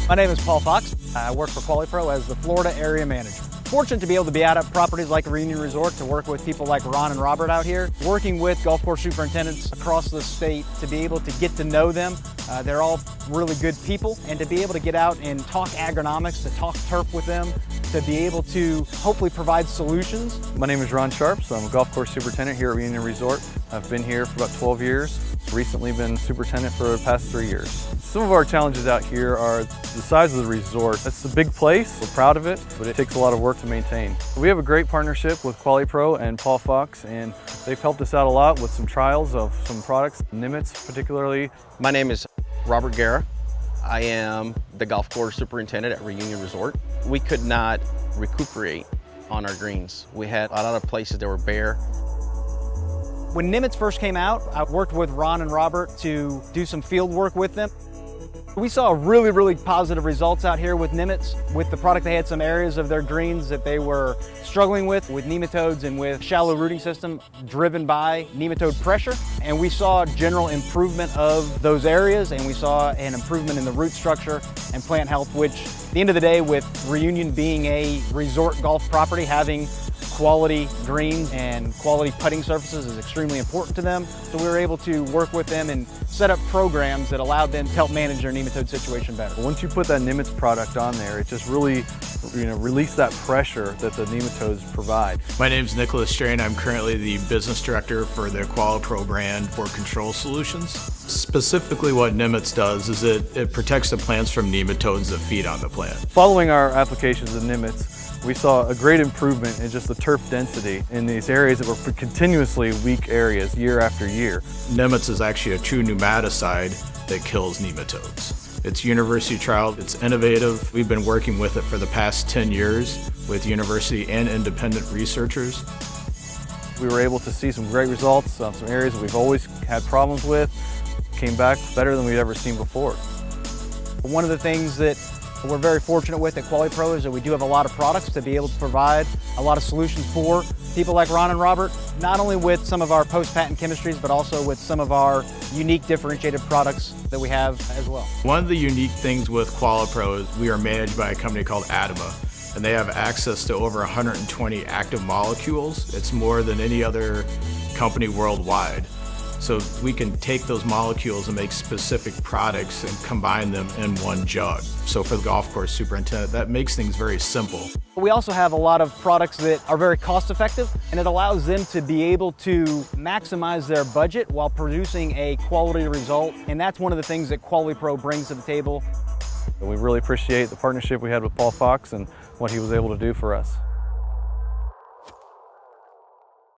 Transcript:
My name is Paul Fox. I work for Quali-Pro as the Florida Area Manager. Fortunate to be able to be out at properties like Reunion Resort to work with people like Ron and Robert out here, working with golf course superintendents across the state to be able to get to know them. They're all really good people, and to be able to get out and talk agronomics, to talk turf with them, to be able to hopefully provide solutions. My name is Ron Sharps. I'm a golf course superintendent here at Reunion Resort. I've been here for about 12 years. Recently been superintendent for the past 3 years. Some of our challenges out here are the size of the resort. It's a big place, we're proud of it, but it takes a lot of work to maintain. We have a great partnership with Quali-Pro and Paul Fox, and they've helped us out a lot with some trials of some products, Nimitz particularly. My name is Robert Guerra. I am the golf course superintendent at Reunion Resort. We could not recuperate on our greens. We had a lot of places that were bare. When Nimitz first came out, I worked with Ron and Robert to do some field work with them. We saw really positive results out here with Nimitz. With the product, they had some areas of their greens that they were struggling with nematodes and with shallow rooting system driven by nematode pressure. And we saw general improvement of those areas, and we saw an improvement in the root structure and plant health, which at the end of the day, with Reunion being a resort golf property, having quality greens and quality putting surfaces is extremely important to them. So we were able to work with them and set up programs that allowed them to help manage their nematode situation better. Once you put that Nimitz product on there, it just really release that pressure that the nematodes provide. My name is Nicholas Strain. I'm currently the business director for the Quali-Pro brand for control solutions. Specifically what Nimitz does is it protects the plants from nematodes that feed on the plant. Following our applications of Nimitz, we saw a great improvement in just the turf density in these areas that were continuously weak areas year after year. Nimitz is actually a true pneumaticide that kills nematodes. It's university trialed, it's innovative. We've been working with it for the past 10 years with university and independent researchers. We were able to see some great results on some areas that we've always had problems with. Came back better than we'd ever seen before. One of the things that we're very fortunate with at Quali-Pro is that we do have a lot of products to be able to provide a lot of solutions for people like Ron and Robert, not only with some of our post-patent chemistries, but also with some of our unique differentiated products that we have as well. One of the unique things with Quali-Pro is we are managed by a company called Adama, and they have access to over 120 active molecules. It's more than any other company worldwide. So we can take those molecules and make specific products and combine them in one jug. So for the golf course superintendent, that makes things very simple. We also have a lot of products that are very cost effective, and it allows them to be able to maximize their budget while producing a quality result. And that's one of the things that Quali-Pro brings to the table. We really appreciate the partnership we had with Paul Fox and what he was able to do for us.